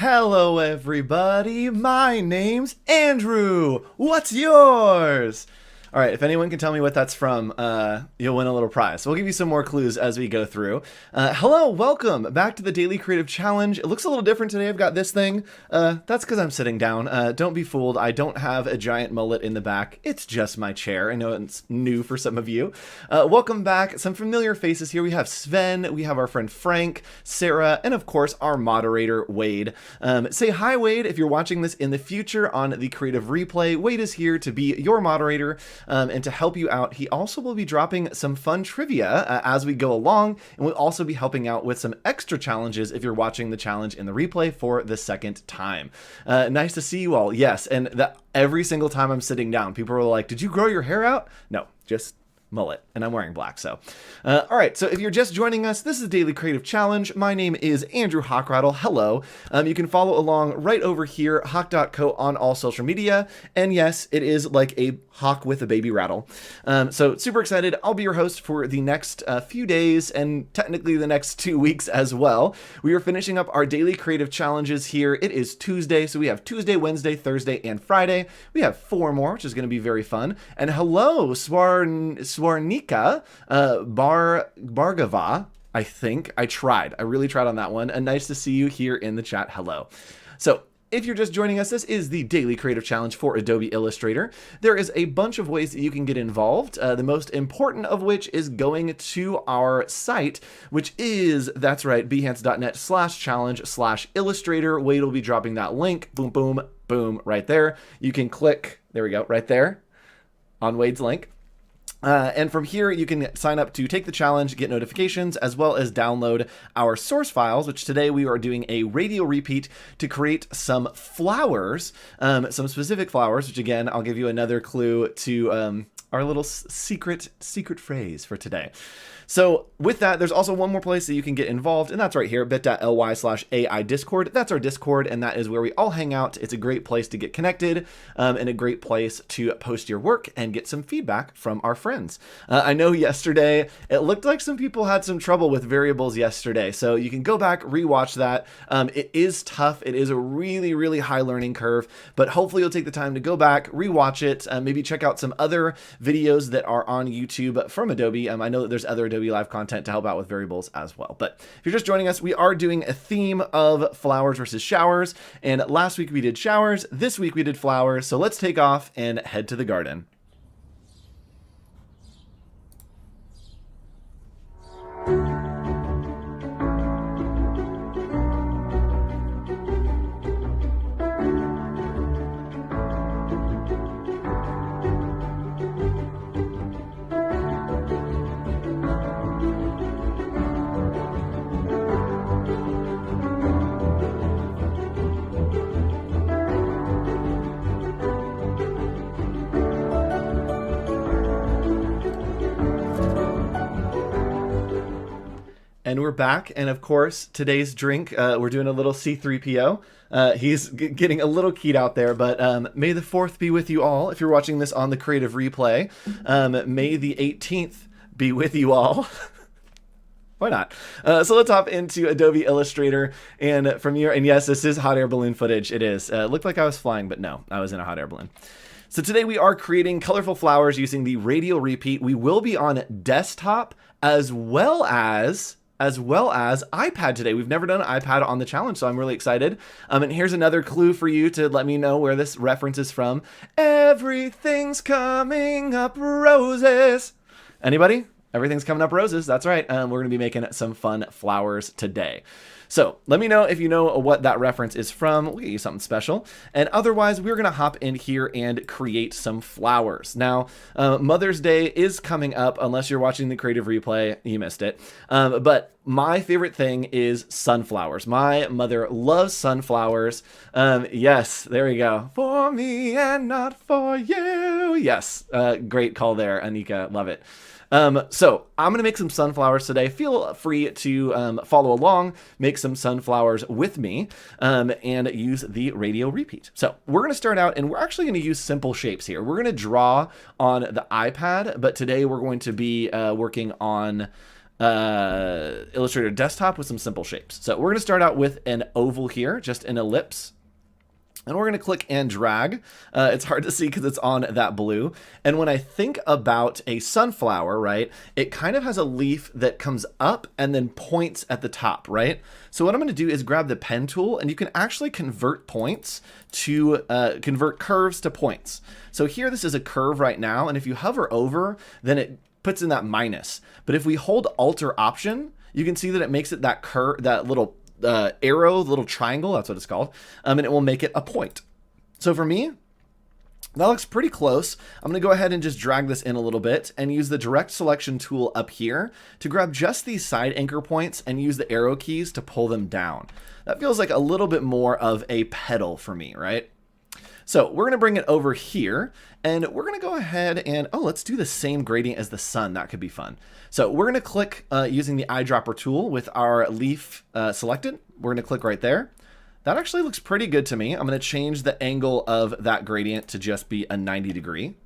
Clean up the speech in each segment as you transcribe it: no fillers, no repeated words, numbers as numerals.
Hello everybody, my name's Andrew. What's yours? All right, if anyone can tell me what that's from, you'll win a little prize. So we'll give you some more clues as we go through. Hello, welcome back to the Daily Creative Challenge. It looks a little different today. I've got this thing. That's because I'm sitting down. Don't be fooled. I don't have a giant mullet in the back. It's just my chair. I know it's new for some of you. Welcome back. Some familiar faces here. We have Sven, we have our friend Frank, Sarah, and of course our moderator, Wade. Say hi, Wade, if you're watching this in the future on the Creative Replay. Wade is here to be your moderator. And to help you out, he also will be dropping some fun trivia as we go along, and we'll also be helping out with some extra challenges if you're watching the challenge in the replay for the second time. Nice to see you all. Yes, and every single time I'm sitting down, people are like, did you grow your hair out? No, just mullet, and I'm wearing black. So all right, so if you're just joining us, this is Daily Creative Challenge. My name is Andrew Hochradel. Hello. You can follow along right over here, hawk.co, on all social media, and yes, it is like a hawk with a baby rattle. So super excited. I'll be your host for the next few days, and technically the next 2 weeks as well. We are finishing up our daily creative challenges here. It is Tuesday, so we have Tuesday, Wednesday, Thursday, and Friday. We have 4 more, which is going to be very fun. And hello, Swarnika Bargava, I think. I really tried on that one. And nice to see you here in the chat. Hello. So if you're just joining us, this is the Daily Creative Challenge for Adobe Illustrator. There is a bunch of ways that you can get involved, the most important of which is going to our site, which is, that's right, behance.net/challenge/illustrator. Wade will be dropping that link. Boom, boom, boom, right there. You can click, there we go, right there on Wade's link. And from here, you can sign up to take the challenge, get notifications, as well as download our source files, which today we are doing a radial repeat to create some flowers, some specific flowers, which again, I'll give you another clue to our little secret phrase for today. So with that, there's also one more place that you can get involved, and that's right here, bit.ly/AI Discord. That's our Discord, and that is where we all hang out. It's a great place to get connected, and a great place to post your work and get some feedback from our friends. I know yesterday, it looked like some people had some trouble with variables yesterday, so you can go back, rewatch that. It is tough. It is a really, really high learning curve, but hopefully you'll take the time to go back, rewatch it, maybe check out some other videos that are on YouTube from Adobe. I know that there's other Adobe Live content to help out with variables as well. But if you're just joining us, we are doing a theme of flowers versus showers. And last week we did showers. This week we did flowers. So let's take off and head to the garden. And we're back, and of course, today's drink, we're doing a little C3PO. He's getting a little keyed out there, but may the 4th be with you all. If you're watching this on the Creative Replay, may the 18th be with you all. Why not? So let's hop into Adobe Illustrator, and from here, and yes, this is hot air balloon footage. It is. It looked like I was flying, but no, I was in a hot air balloon. So today we are creating colorful flowers using the Radial Repeat. We will be on desktop as well as iPad today. We've never done an iPad on the challenge, so I'm really excited. And here's another clue for you to let me know where this reference is from. Everything's coming up roses. Anybody? Everything's coming up roses. That's right. We're going to be making some fun flowers today. So let me know if you know what that reference is from. We'll get you something special. And otherwise, we're going to hop in here and create some flowers. Now, Mother's Day is coming up. Unless you're watching the Creative Replay, you missed it. But my favorite thing is sunflowers. My mother loves sunflowers. Yes, there we go. For me and not for you. Yes, great call there, Anika. Love it. So I'm going to make some sunflowers today. Feel free to follow along, make some sunflowers with me, and use the Radial Repeat. So we're going to start out, and we're actually going to use simple shapes here. We're going to draw on the iPad, but today we're going to be working on Illustrator desktop with some simple shapes. So we're going to start out with an oval here, just an ellipse. And we're going to click and drag. It's hard to see because it's on that blue. And when I think about a sunflower, right, it kind of has a leaf that comes up and then points at the top, right? So what I'm going to do is grab the pen tool, and you can actually convert points to convert curves to points. So here, this is a curve right now. And if you hover over, then it puts in that minus. But if we hold Alt or Option, you can see that it makes it that curve, that little arrow, the little triangle, that's what it's called, and it will make it a point. So for me, that looks pretty close. I'm going to go ahead and just drag this in a little bit and use the direct selection tool up here to grab just these side anchor points and use the arrow keys to pull them down. That feels like a little bit more of a petal for me, right? So we're going to bring it over here, and we're going to go ahead and, oh, let's do the same gradient as the sun. That could be fun. So we're going to click using the eyedropper tool with our leaf selected. We're going to click right there. That actually looks pretty good to me. I'm going to change the angle of that gradient to just be a 90 degree.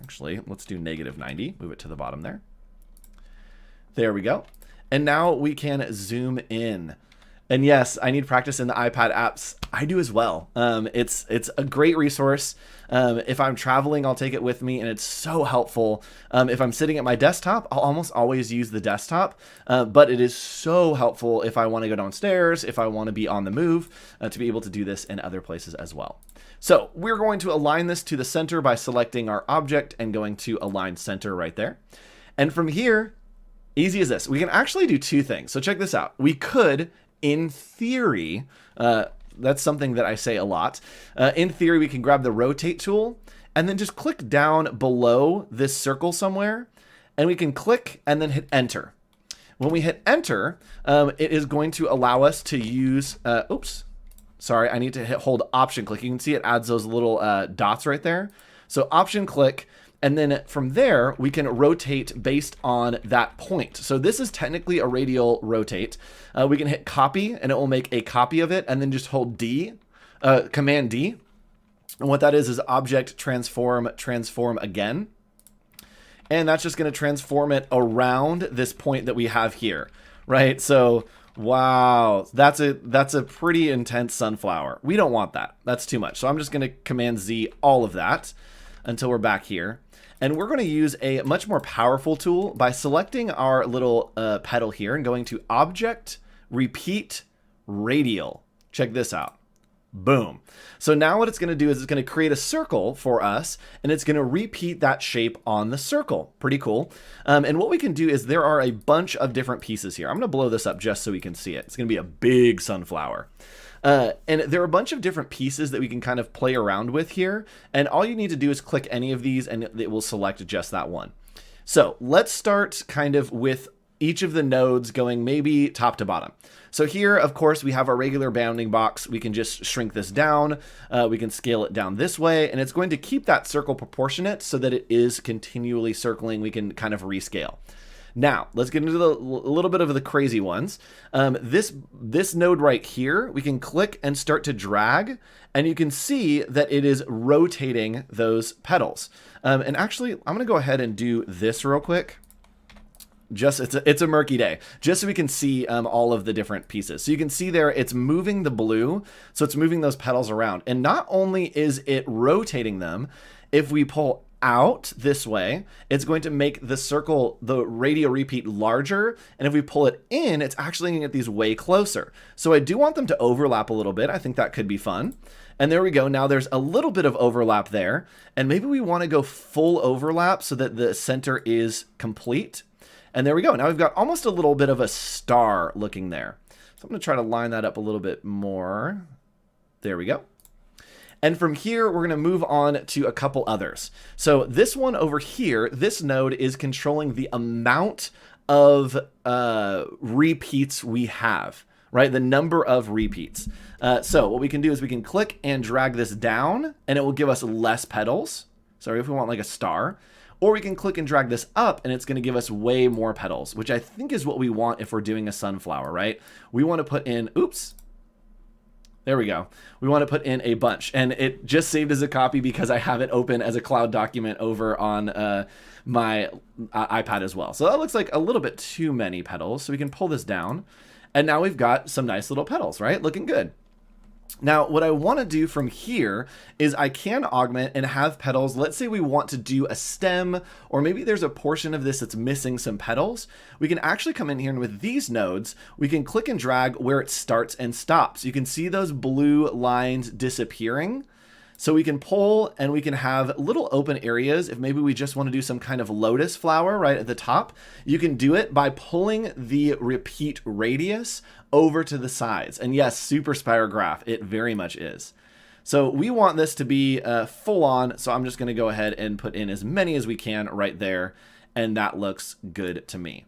Actually, let's do -90. Move it to the bottom there. There we go. And now we can zoom in. And yes, I need practice in the iPad apps. I do as well. It's a great resource. If I'm traveling, I'll take it with me, and it's so helpful. If I'm sitting at my desktop, I'll almost always use the desktop, but it is so helpful if I want to go downstairs, if I want to be on the move, to be able to do this in other places as well. So we're going to align this to the center by selecting our object and going to Align Center right there. And from here, easy as this. We can actually do two things. So check this out. We could, in theory, that's something that I say a lot. In theory, we can grab the rotate tool and then just click down below this circle somewhere, and we can click and then hit enter. When we hit enter, it is going to allow us to use, oops, sorry, I need to hold option click. You can see it adds those little dots right there. So option click. And then from there, we can rotate based on that point. So this is technically a radial rotate. We can hit copy, and it will make a copy of it, and then just hold D, Command D. And what that is object transform again. And that's just going to transform it around this point that we have here, right? So wow, that's a pretty intense sunflower. We don't want that. That's too much. So I'm just going to Command Z all of that until we're back here. And we're going to use a much more powerful tool by selecting our little petal here and going to Object, Repeat, Radial. Check this out. Boom. So now what it's going to do is it's going to create a circle for us, and it's going to repeat that shape on the circle. Pretty cool. And what we can do is there are a bunch of different pieces here. I'm going to blow this up just so we can see it. It's going to be a big sunflower. And there are a bunch of different pieces that we can kind of play around with here. And all you need to do is click any of these and it will select just that one. So let's start kind of with each of the nodes going maybe top to bottom. So here, of course, we have our regular bounding box. We can just shrink this down. We can scale it down this way, and it's going to keep that circle proportionate so that it is continually circling. We can kind of rescale. Now, let's get into a little bit of the crazy ones. This node right here, we can click and start to drag, and you can see that it is rotating those petals. And actually, I'm going to go ahead and do this real quick. It's a murky day, just so we can see all of the different pieces. So you can see there, it's moving the blue, so it's moving those petals around. And not only is it rotating them, if we pull out this way, it's going to make the circle, the radial repeat, larger. And if we pull it in, it's actually going to get these way closer. So I do want them to overlap a little bit. I think that could be fun. And there we go. Now there's a little bit of overlap there. And maybe we want to go full overlap so that the center is complete. And there we go. Now we've got almost a little bit of a star looking there. So I'm going to try to line that up a little bit more. There we go. And from here, we're going to move on to a couple others. So this one over here, this node is controlling the amount of repeats we have, right? The number of repeats. So what we can do is we can click and drag this down, and it will give us less petals. Sorry, if we want like a star. Or we can click and drag this up, and it's going to give us way more petals, which I think is what we want if we're doing a sunflower, right? We want to put in, oops. There we go. We want to put in a bunch, and it just saved as a copy because I have it open as a cloud document over on my iPad as well. So that looks like a little bit too many petals. So we can pull this down, and now we've got some nice little petals, right? Looking good. Now, what I want to do from here is I can augment and have petals. Let's say we want to do a stem, or maybe there's a portion of this that's missing some petals. We can actually come in here, and with these nodes, we can click and drag where it starts and stops. You can see those blue lines disappearing. So we can pull and we can have little open areas. If maybe we just want to do some kind of lotus flower right at the top, you can do it by pulling the repeat radius over to the sides. And yes, super spirograph, it very much is. So we want this to be full on. So I'm just going to go ahead and put in as many as we can right there. And that looks good to me.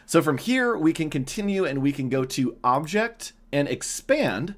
So from here, we can continue and we can go to Object and Expand.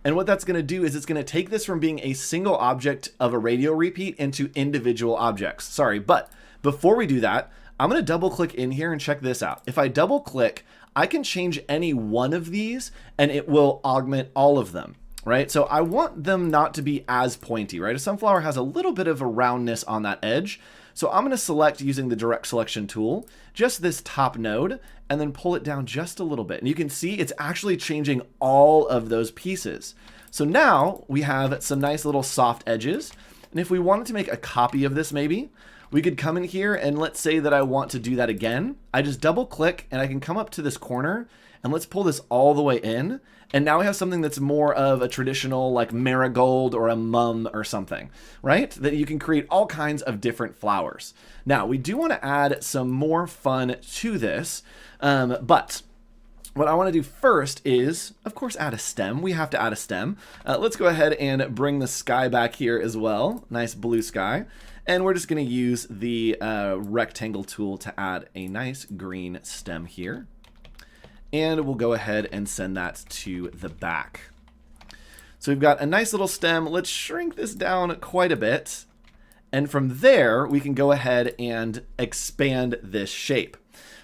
And what that's going to do is it's going to take this from being a single object of a radial repeat into individual objects. Sorry, but before we do that, I'm going to double click in here and check this out. If I double click, I can change any one of these and it will augment all of them, right? So I want them not to be as pointy, right? A sunflower has a little bit of a roundness on that edge. So I'm going to select, using the direct selection tool, just this top node, and then pull it down just a little bit. And you can see it's actually changing all of those pieces. So now we have some nice little soft edges. And if we wanted to make a copy of this, maybe we could come in here, and let's say that I want to do that again. I just double click and I can come up to this corner, and let's pull this all the way in. And now we have something that's more of a traditional like marigold or a mum or something, right? That you can create all kinds of different flowers. Now, we do want to add some more fun to this, but what I want to do first is, of course, add a stem. We have to add a stem. Let's go ahead and bring the sky back here as well. Nice blue sky. And we're just going to use the rectangle tool to add a nice green stem here. And we'll go ahead and send that to the back. So we've got a nice little stem. Let's shrink this down quite a bit. And from there, we can go ahead and expand this shape.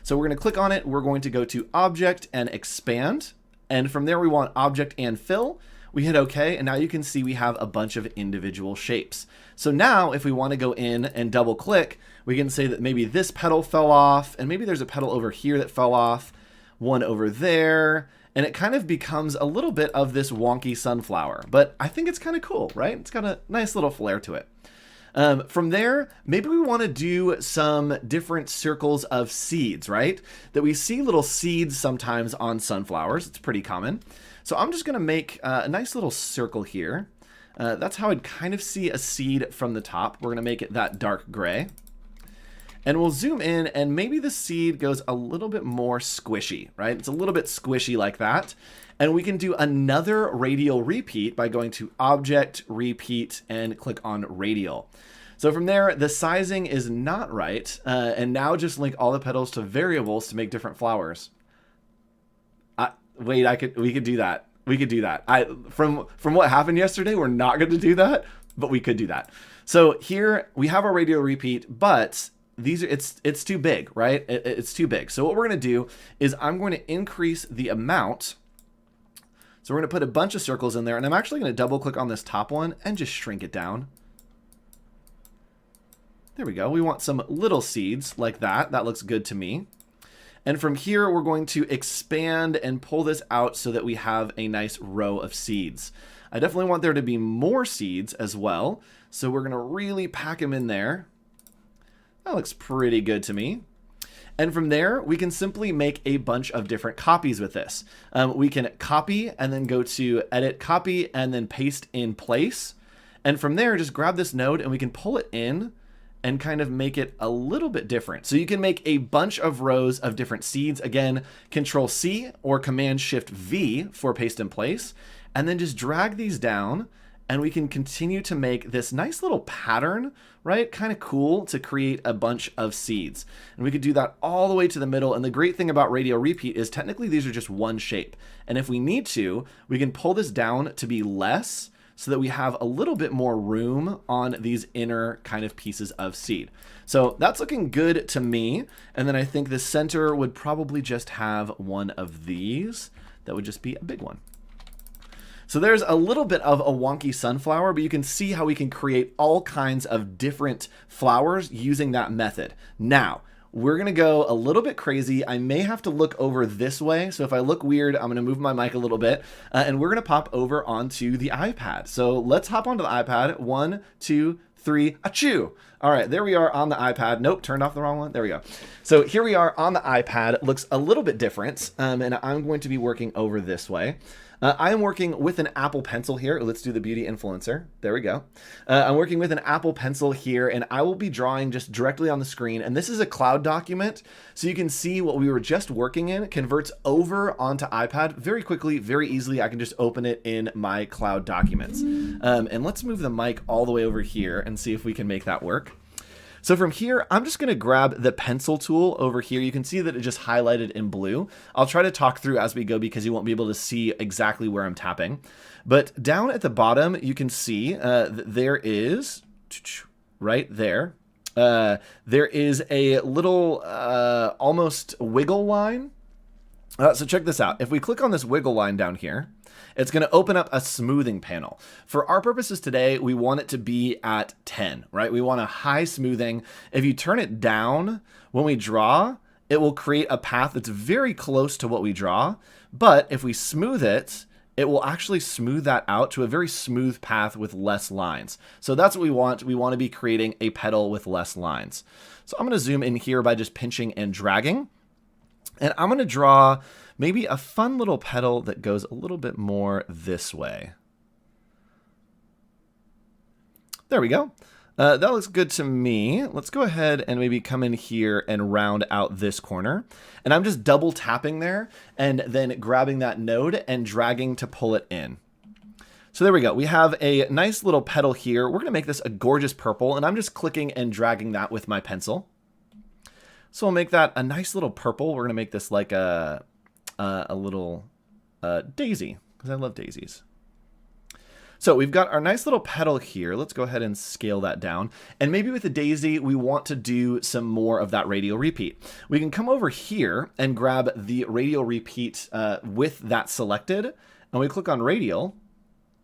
So we're going to click on it. We're going to go to Object and Expand. And from there, we want Object and Fill. We hit OK, and now you can see we have a bunch of individual shapes. So now, if we want to go in and double click, we can say that maybe this petal fell off, and maybe there's a petal over here that fell off, one over there, and it kind of becomes a little bit of this wonky sunflower. But I think it's kind of cool, right? It's got a nice little flair to it. From there, maybe we want to do some different circles of seeds, right? That we see little seeds sometimes on sunflowers. It's pretty common. So I'm just going to make a nice little circle here. That's how I'd kind of see a seed from the top. We're going to make it that dark gray. And we'll zoom in, and maybe the seed goes a little bit more squishy, right? It's a little bit squishy like that. And we can do another radial repeat by going to Object, Repeat, and click on Radial. So from there, the sizing is not right. And now just link all the petals to variables to make different flowers. Wait, we could do that. We could do that. From what happened yesterday, we're not going to do that, but we could do that. So here we have our radial repeat, but these are, it's too big, right? It's too big. So what we're going to do is I'm going to increase the amount. So we're going to put a bunch of circles in there, and I'm actually going to double click on this top one and just shrink it down. There we go. We want some little seeds like that. That looks good to me. And from here, we're going to expand and pull this out so that we have a nice row of seeds. I definitely want there to be more seeds as well. So we're going to really pack them in there. That looks pretty good to me. And from there, we can simply make a bunch of different copies with this. We can copy and then go to Edit, Copy, and then Paste in Place. And from there, just grab this node and we can pull it in and kind of make it a little bit different. So you can make a bunch of rows of different seeds. Again, Control C or Command Shift V for paste in place, and then just drag these down, and we can continue to make this nice little pattern, right? Kind of cool to create a bunch of seeds. And we could do that all the way to the middle. And the great thing about Radial Repeat is technically these are just one shape. And if we need to, we can pull this down to be less, so that we have a little bit more room on these inner kind of pieces of seed. So that's looking good to me. And then I think the center would probably just have one of these. That would just be a big one. So there's a little bit of a wonky sunflower, but you can see how we can create all kinds of different flowers using that method. Now, we're gonna go a little bit crazy. I may have to look over this way. So if I look weird, I'm gonna move my mic a little bit and we're gonna pop over onto the iPad. So let's hop onto the iPad. 1, 2, 3, achoo. All right, there we are on the iPad. Nope, turned off the wrong one. There we go. So here we are on the iPad. It looks a little bit different, and I'm going to be working over this way. I am working with an Apple Pencil here. Let's do the beauty influencer. There we go. I'm working with an Apple Pencil here, and I will be drawing just directly on the screen. And this is a cloud document, so you can see what we were just working in converts over onto iPad very quickly, very easily. I can just open it in my cloud documents. And let's move the mic all the way over here and see if we can make that work. So from here, I'm just going to grab the pencil tool over here. You can see that it just highlighted in blue. I'll try to talk through as we go because you won't be able to see exactly where I'm tapping. But down at the bottom, you can see there is, right there, there is a little almost wiggle line. So check this out. If we click on this wiggle line down here, it's going to open up a smoothing panel. For our purposes today, we want it to be at 10, right? We want a high smoothing. If you turn it down when we draw, it will create a path that's very close to what we draw. But if we smooth it, it will actually smooth that out to a very smooth path with less lines. So that's what we want. We want to be creating a petal with less lines. So I'm going to zoom in here by just pinching and dragging. And I'm going to draw maybe a fun little petal that goes a little bit more this way. There we go. That looks good to me. Let's go ahead and maybe come in here and round out this corner. And I'm just double tapping there and then grabbing that node and dragging to pull it in. So there we go. We have a nice little petal here. We're going to make this a gorgeous purple, and I'm just clicking and dragging that with my pencil. So we'll make that a nice little purple. We're going to make this like a little daisy, because I love daisies. So we've got our nice little petal here. Let's go ahead and scale that down. And maybe with the daisy, we want to do some more of that radial repeat. We can come over here and grab the radial repeat with that selected. And we click on radial.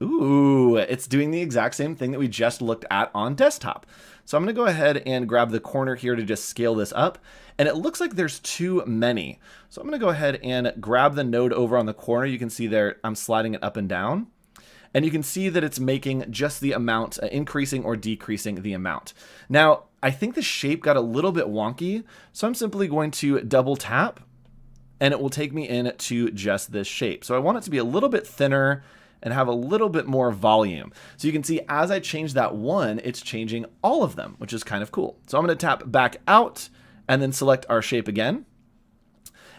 Ooh, it's doing the exact same thing that we just looked at on desktop. So I'm going to go ahead and grab the corner here to just scale this up. And it looks like there's too many. So I'm going to go ahead and grab the node over on the corner. You can see there, I'm sliding it up and down. And you can see that it's making just the amount, increasing or decreasing the amount. Now, I think the shape got a little bit wonky. So I'm simply going to double tap and it will take me into just this shape. So I want it to be a little bit thinner and have a little bit more volume. So you can see as I change that one, it's changing all of them, which is kind of cool. So I'm going to tap back out and then select our shape again.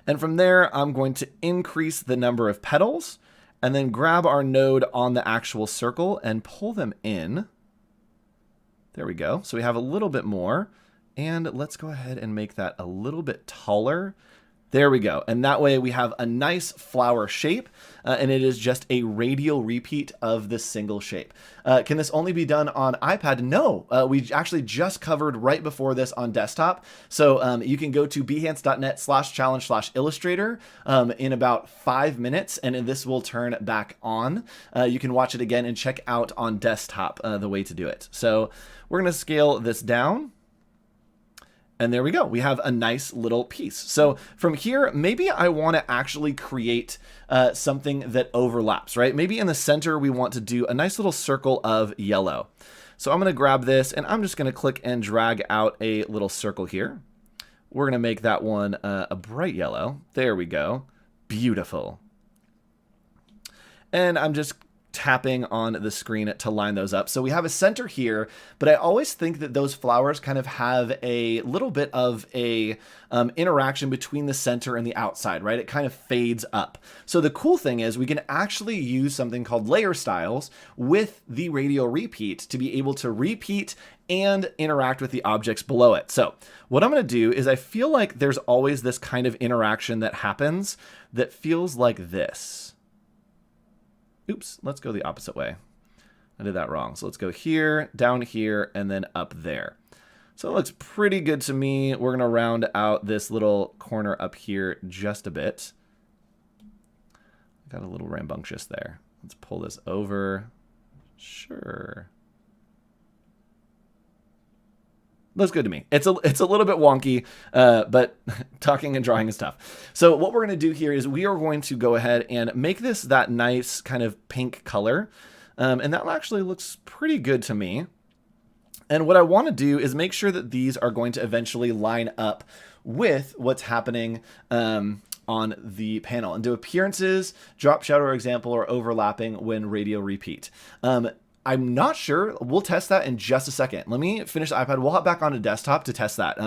And from there, I'm going to increase the number of petals and then grab our node on the actual circle and pull them in. There we go. So we have a little bit more. And let's go ahead and make that a little bit taller. There we go. And that way we have a nice flower shape, and it is just a radial repeat of this single shape. Can this only be done on iPad? No, we actually just covered right before this on desktop. So you can go to behance.net/challenge/illustrator in about 5 minutes, and this will turn back on. You can watch it again and check out on desktop the way to do it. So we're going to scale this down. And there we go. We have a nice little piece. So from here, maybe I want to actually create something that overlaps, right? Maybe in the center, we want to do a nice little circle of yellow. So I'm going to grab this and I'm just going to click and drag out a little circle here. We're going to make that one a bright yellow. There we go. Beautiful. And I'm just tapping on the screen to line those up. So we have a center here, but I always think that those flowers kind of have a little bit of a interaction between the center and the outside, right? It kind of fades up. So the cool thing is we can actually use something called layer styles with the radial repeat to be able to repeat and interact with the objects below it. So what I'm going to do is I feel like there's always this kind of interaction that happens that feels like this. Oops, let's go the opposite way. I did that wrong. So let's go here, down here, and then up there. So it looks pretty good to me. We're going to round out this little corner up here just a bit. Got a little rambunctious there. Let's pull this over. Sure. Looks good to me. It's a little bit wonky, but talking and drawing is tough. So what we're going to do here is we are going to go ahead and make this that nice kind of pink color. And that actually looks pretty good to me. And what I want to do is make sure that these are going to eventually line up with what's happening on the panel. And do appearances, drop shadow, or example, or overlapping when radial repeat. I'm not sure. We'll test that in just a second. Let me finish the iPad. We'll hop back onto desktop to test that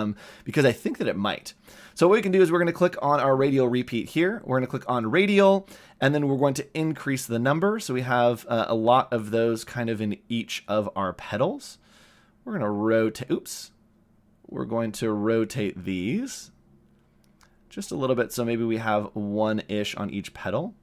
because I think that it might. So what we can do is we're going to click on our radial repeat here. We're going to click on radial, and then we're going to increase the number. So we have a lot of those kind of in each of our petals. We're going to rotate, oops. We're going to rotate these just a little bit. So maybe we have one-ish on each petal.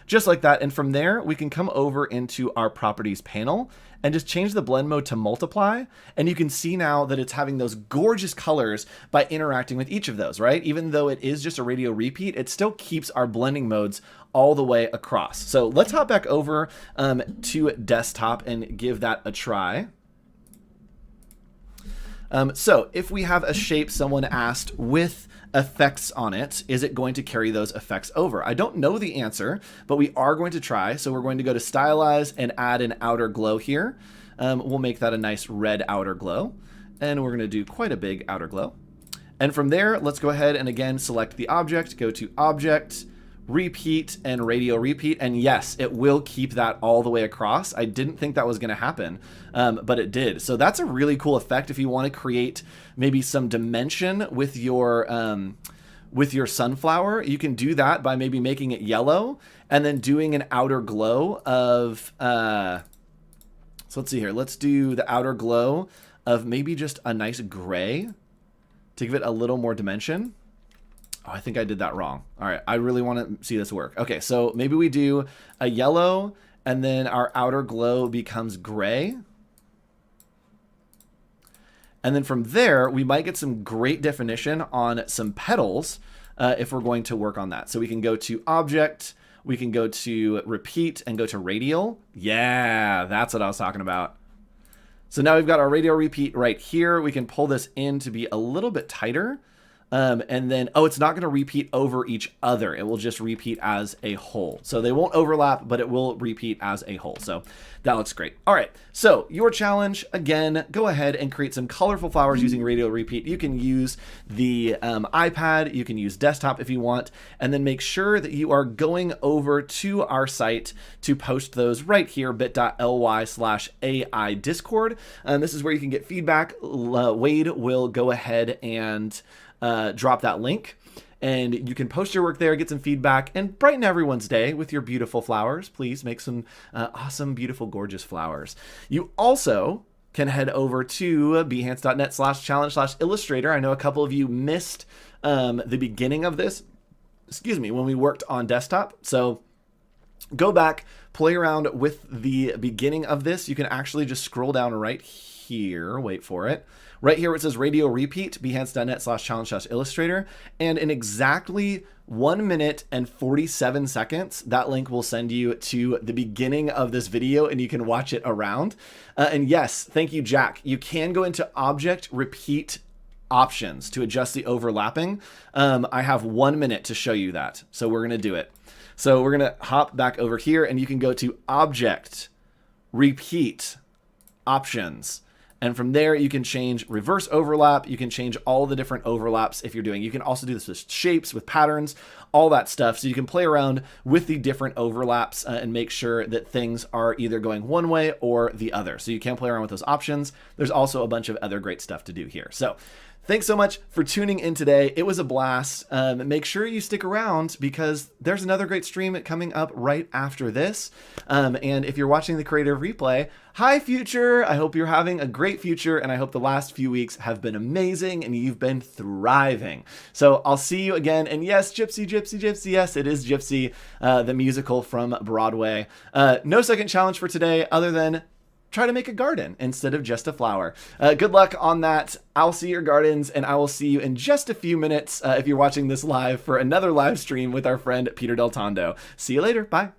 Just like that. And from there, we can come over into our properties panel and just change the blend mode to multiply. And you can see now that it's having those gorgeous colors by interacting with each of those, right? Even though it is just a radial repeat, it still keeps our blending modes all the way across. So let's hop back over to desktop and give that a try. So if we have a shape someone asked with effects on it, is it going to carry those effects over? I don't know the answer, but we are going to try. So we're going to go to stylize and add an outer glow here. We'll make that a nice red outer glow, and we're going to do quite a big outer glow. And from there, let's go ahead and again select the object, go to object, repeat, and radial repeat. And yes, it will keep that all the way across. I didn't think that was going to happen, but it did. So that's a really cool effect if you want to create maybe some dimension with your sunflower. You can do that by maybe making it yellow and then doing an outer glow of, so let's see here. Let's do the outer glow of maybe just a nice gray to give it a little more dimension. Oh, I think I did that wrong. All right, I really want to see this work. Okay, so maybe we do a yellow and then our outer glow becomes gray. And then from there, we might get some great definition on some petals if we're going to work on that. So we can go to object, we can go to repeat and go to radial. Yeah, that's what I was talking about. So now we've got our radial repeat right here. We can pull this in to be a little bit tighter. And then, oh, it's not going to repeat over each other. It will just repeat as a whole. So they won't overlap, but it will repeat as a whole. So that looks great. All right. So your challenge, again, go ahead and create some colorful flowers using radial repeat. You can use the iPad. You can use desktop if you want. And then make sure that you are going over to our site to post those right here, bit.ly/AI Discord. This is where you can get feedback. Wade will go ahead and drop that link, and you can post your work there, get some feedback, and brighten everyone's day with your beautiful flowers. Please make some awesome, beautiful, gorgeous flowers. You also can head over to behance.net/challenge/illustrator. I know a couple of you missed the beginning of this, when we worked on desktop. So go back, play around with the beginning of this. You can actually just scroll down right here. Wait for it. Right here where it says radial repeat, behance.net/challenge/illustrator. And in exactly 1 minute and 47 seconds, that link will send you to the beginning of this video and you can watch it around. And yes, thank you, Jack. You can go into object repeat options to adjust the overlapping. I have 1 minute to show you that. So we're going to do it. So we're going to hop back over here and you can go to object repeat options. And from there, you can change reverse overlap. You can change all the different overlaps if you're doing. You can also do this with shapes, with patterns, all that stuff. So you can play around with the different overlaps and make sure that things are either going one way or the other. So you can play around with those options. There's also a bunch of other great stuff to do here. So thanks so much for tuning in today. It was a blast. Make sure you stick around because there's another great stream coming up right after this. And if you're watching the Creative Replay, hi future. I hope you're having a great future and I hope the last few weeks have been amazing and you've been thriving. So I'll see you again. And yes, Gypsy, Gypsy, Gypsy. Yes, it is Gypsy, the musical from Broadway. No second challenge for today other than try to make a garden instead of just a flower. Good luck on that. I'll see your gardens and I will see you in just a few minutes if you're watching this live for another live stream with our friend Peter Del Tondo. See you later. Bye.